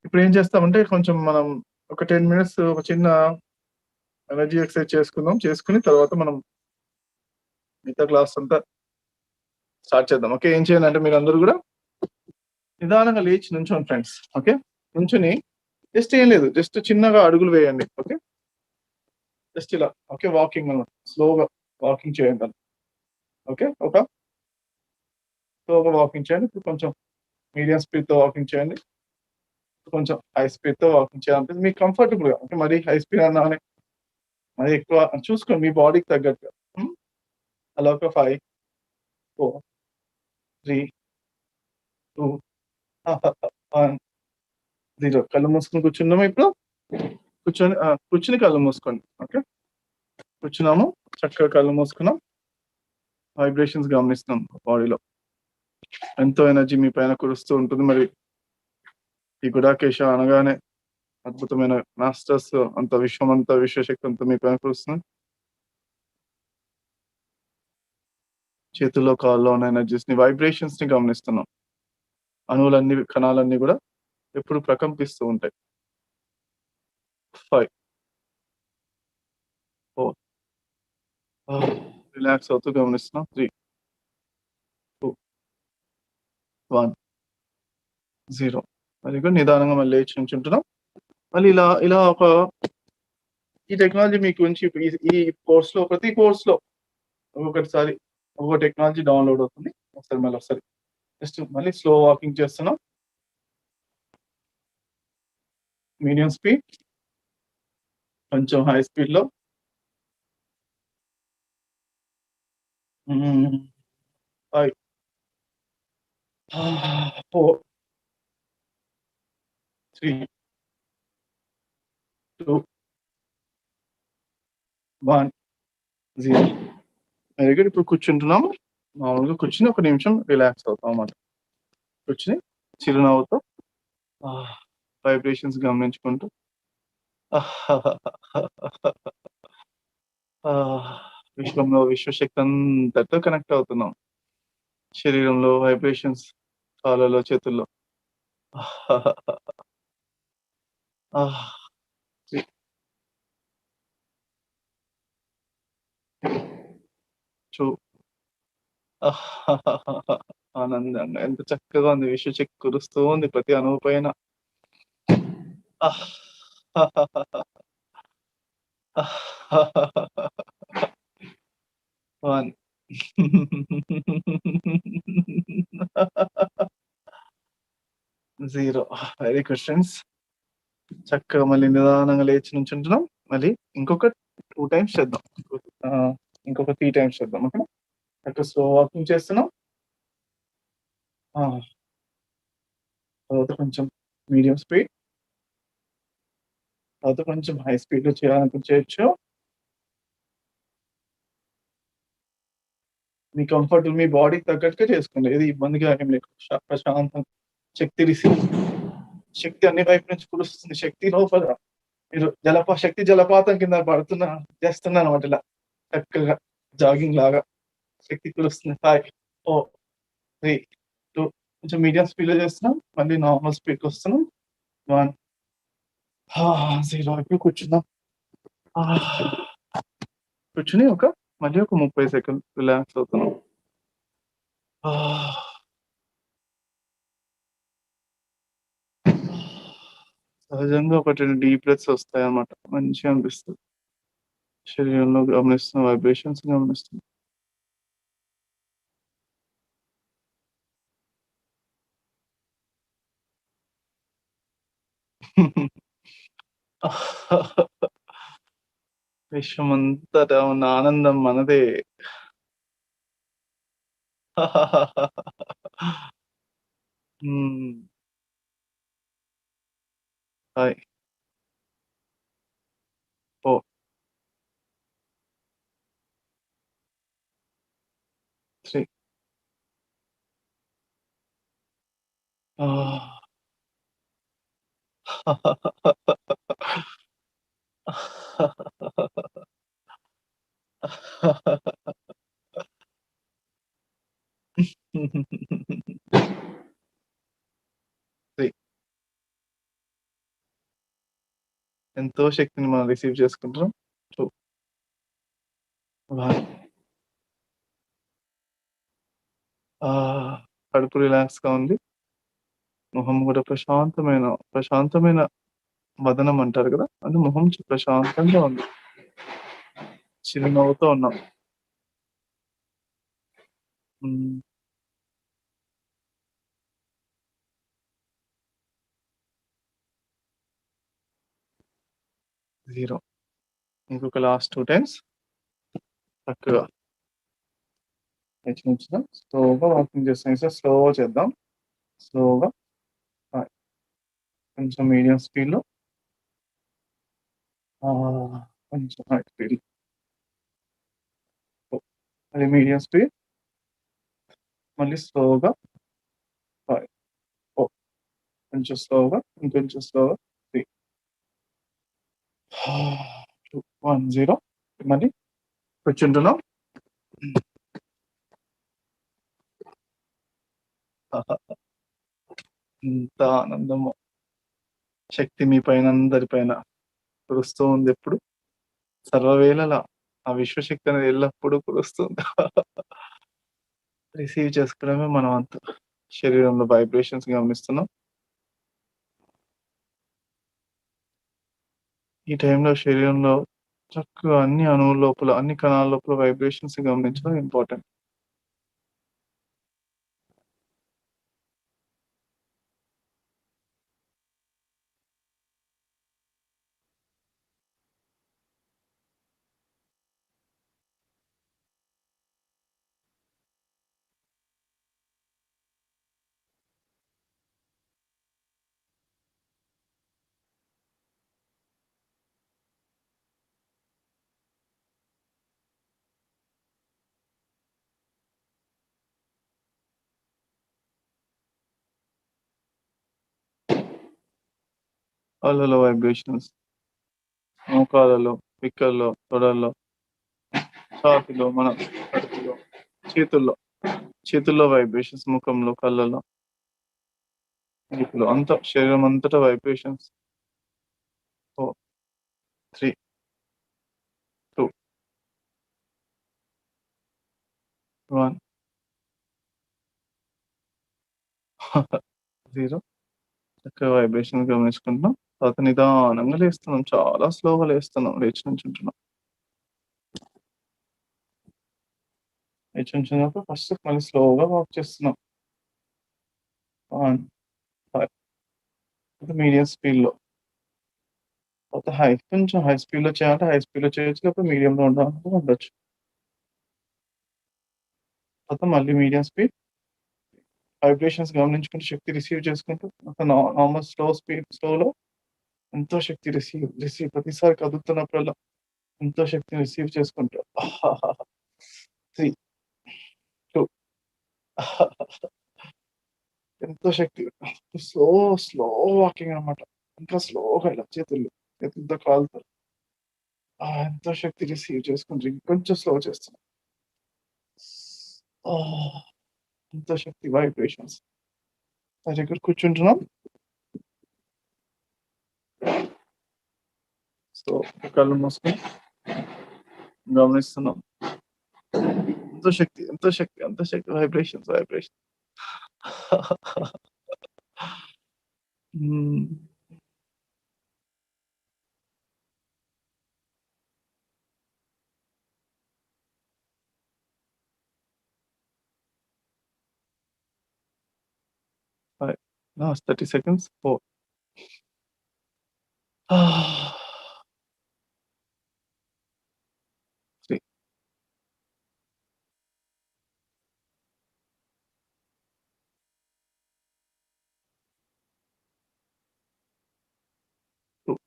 ఇప్పుడేం చేస్తామంటే కొంచెం మనం ఒక 10 మినిట్స్ ఒక చిన్న ఎనర్జీ ఎక్సర్సైజ్ చేసుకుందాం. చేసుకొని తర్వాత మనం మిగతా క్లాస్ అంతా స్టార్ట్ చేద్దాం. ఓకే. ఏం చేయాలంటే మీరందరూ గూడా నిదానంగా లేచి నుంచోండి ఫ్రెండ్స్. ఓకే. నుంచొని జస్ట్ ఏం లేదు. జస్ట్ చిన్నగా అడుగులు వేయండి. ఓకే. జస్ట్ ఇలా. ఓకే. వాకింగ్ అన్నమాట. స్లోగా వాకింగ్ చేయండి. ఓకే. స్లోగా వాకింగ్ చేయండి. ఇప్పుడు కొంచెం మీడియం స్పీడ్‌తో వాకింగ్ చేయండి. కొంచెం హై స్పీడ్‌తో వాకింగ్ చేయాలనిపిస్తే మీకు కంఫర్టబుల్‌గా. అంటే మరీ హై స్పీడ్ అన్నామని మరీ ఎక్కువ చూసుకోండి మీ బాడీకి తగ్గట్టుగా. హ్మ్. అలా ఒక 5, 4, 3, 2, 1, 0 కళ్ళు మూసుకొని కూర్చుందామా ఇప్పుడు? కూర్చొని కళ్ళు మూసుకోండి. ఓకే. కూర్చున్నాము. చక్కగా కళ్ళు మూసుకున్నాం. వైబ్రేషన్స్ గమనిస్తున్నాం బాడీలో. ఎంతో ఎనర్జీ మీ పైన కురుస్తూ ఉంటుంది. మరి ఈ గుడాకేశ అనగానే అద్భుతమైన మాస్టర్స్ అంత విశ్వమంతా విశ్వశక్తి అంతా మీ పైన కురుస్తుంది. చేతుల్లో, కాల్లో ఉన్న ఎనర్జీస్‌ని, వైబ్రేషన్స్‌ని గమనిస్తున్నాం. అణువులన్నీ, కణాలన్నీ గూడా ఎప్పుడు ప్రకంపిస్తూ ఉంటాయి. 5, 4 రిలాక్స్ అవుతూ గమనిస్తున్నాం. 3, 2, 1, 0 వెరీ గుడ్. నిదానంగా మళ్ళీ లేచి నుంచుంటున్నాం. మళ్ళీ ఇలా ఈ టెక్నాలజీ మీకు ఉంచి ఈ కోర్స్‌లో ప్రతి కోర్స్‌లో ఒక్కొక్కసారి ఒక్కో టెక్నాలజీ డౌన్‌లోడ్ అవుతుంది. మళ్ళొకసారి జస్ట్ మళ్ళీ స్లో వాకింగ్ చేస్తున్నాం. మీడియం స్పీడ్, కొంచెం హై స్పీడ్‌లో. 5, 4, 3, 2, 1, 0 వెరీ గుడ్. ఇప్పుడు కూర్చుంటున్నాము. మామూలుగా కూర్చొని ఒక నిమిషం రిలాక్స్ అవుతాం అన్నమాట. కూర్చొని చిరునవ్వుతో వైబ్రేషన్స్ గమనించుకుంటూ విశ్వంలో విశ్వశక్తి అంతటితో కనెక్ట్ అవుతున్నాం. శరీరంలో వైబ్రేషన్స్ కాళ్ళలో, చేతుల్లో. 2 ఆనందంగా ఎంత చక్కగా ఉంది. విశ్వశక్తి కురుస్తూ ఉంది ప్రతి అణువు పైన. 1 0 వెరీ గుడ్ ఫ్రెండ్స్. చక్కగా మళ్ళీ నిదానంగా లేచి నుంచుంటున్నాం. మళ్ళీ ఇంకొక 2 టైమ్స్ చేద్దాం. ఇంకొక 3 టైమ్స్ చేద్దాం. ఓకే. అటు స్లో వాకింగ్ చేస్తున్నాం. తర్వాత కొంచెం మీడియం స్పీడ్, తర్వాత కొంచెం హై స్పీడ్‌లో చేయొచ్చు. మీ కంఫర్ట్ మీ బాడీకి తగ్గట్టుగా చేసుకోండి. ఏది ఇబ్బందిగా ఏం లేకుండా ప్రశాంతం. శక్తి అన్ని వైపు నుంచి కురుస్తుంది. శక్తి లోపల మీరు శక్తి జలపాతం కింద చేస్తున్నానన్నమాట ఇలా. చక్కగా జాగింగ్ లాగా శక్తి కురుస్తుంది. 5, 4, 3, 2 కొంచెం మీడియం స్పీడ్‌లో చేస్తున్నాం. మళ్ళీ నార్మల్ స్పీడ్‌కొస్తున్నాం. 1 0 ఇప్పుడు కూర్చుందాం. కూర్చొని మళ్ళీ ఒక 30 సెకండ్లు రిలాక్స్ అవుతున్నాం. సహజంగా ఒక 2 డీప్ బ్రెత్స్ వస్తాయన్నమాట. మంచిగా అనిపిస్తది. శరీరంలో గమనిస్తున్న వైబ్రేషన్స్ గమనిస్తున్నాం. విశ్వమంతటా ఉన్న ఆనందం మనదే. హ్మ్. 5, 4, 3 3 ఎంతో శక్తిని మనం రిసీవ్ చేసుకుంటున్నాం. 2, 1. కడుపు రిలాక్స్‌గా ఉంది. మొహం గూడా ప్రశాంతమైన వదనం అంటారు గదా! అది మొహం ప్రశాంతంగా ఉంది. చిరునవ్వుతో ఉన్నాం. హ్మ్. 0. ఇంకొక లాస్ట్ 2 టైమ్స్ చక్కగా ఉంచుదాం. స్లోగా వాకింగ్ చేస్తాం. ఈసారి స్లోగా చేద్దాం. స్లోగా ఆహ్, కొంచెం మీడియం స్పీడ్‌లో కొంచెం హై స్పీడ్. అది మీడియం స్పీడ్. మళ్ళీ స్లోగా 5, 4 కొంచెం స్లోగా, ఇంకొంచెం స్లోగా 3, 2, 1, 0 మళ్ళీ కూర్చుంటున్నాం. ఎంత ఆనందమో! శక్తి మీ పైన అందరి పైన కురుస్తూ ఉందెప్పుడు. సర్వవేళలా ఆ విశ్వశక్తి అనేది ఎల్లప్పుడూ కురుస్తుంది. రిసీవ్ చేసుకోవడమే మన వంతు. శరీరంలో వైబ్రేషన్స్ గమనిస్తున్నాం. ఈ టైంలో శరీరంలో చక్కగా అన్ని అణువుల లోపల, అన్ని కణాల లోపల వైబ్రేషన్స్ గమనించడం ఇంపార్టెంట్. కాళ్ళలో వైబ్రేషన్స్, మోకాళ్ళలో, పిక్కల్లో, తొడల్లో, ఛాతీలో, మన కడుపులో, చేతుల్లో, చేతుల్లో వైబ్రేషన్స్, ముఖంలో, కళ్ళలో, వీపులో అంతా శరీరం అంతటా వైబ్రేషన్స్. 4, 3, 2, 1, 0 చక్కగా వైబ్రేషన్స్ గమనించుకుంటున్నాం. తర్వాత నిదానంగా లేస్తున్నాం. చాలా స్లోగా లేస్తున్నాం. లేచి నుంచుంటున్నాం. లేచి నుంచున్నప్పుడు ఫస్ట్ మళ్ళీ స్లోగా వాక్ చేస్తున్నాం. 1, 5 మీడియం స్పీడ్‌లో. తర్వాత కొంచెం హై స్పీడ్‌లో చేయాలంటే హై స్పీడ్‌లో చేయొచ్చు. లేకపోతే మీడియంలో ఉండాలనుకుంటే ఉండొచ్చు. తర్వాత మళ్ళీ మీడియం స్పీడ్ వైబ్రేషన్స్ గమనించుకుంటూ శక్తి రిసీవ్ చేసుకుంటూ ఒక నార్మల్ స్లోలో ఎంతో శక్తి రిసీవ్ ప్రతిసారి కదులుతున్నప్పుడల్లా ఎంతో శక్తిని రిసీవ్ చేసుకుంటూ 3, 2 ఎంతో శక్తి స్లో, స్లో వాకింగ్ అన్నమాట. ఇంకా స్లోగా ఇలా చేతులతో కాలుతో ఎంతో శక్తి రిసీవ్ చేసుకుంటూ ఇంకొంచెం స్లో చేస్తున్నా. ఎంతో శక్తి వైబ్రేషన్స్. నా దగ్గర కూర్చుంటున్నాం. సో, కళ్ళు మూసుకొని గమనిస్తున్నాం. ఎంతో శక్తి వైబ్రేషన్. హ్మ్. Last 30 seconds. 4, 3, 2.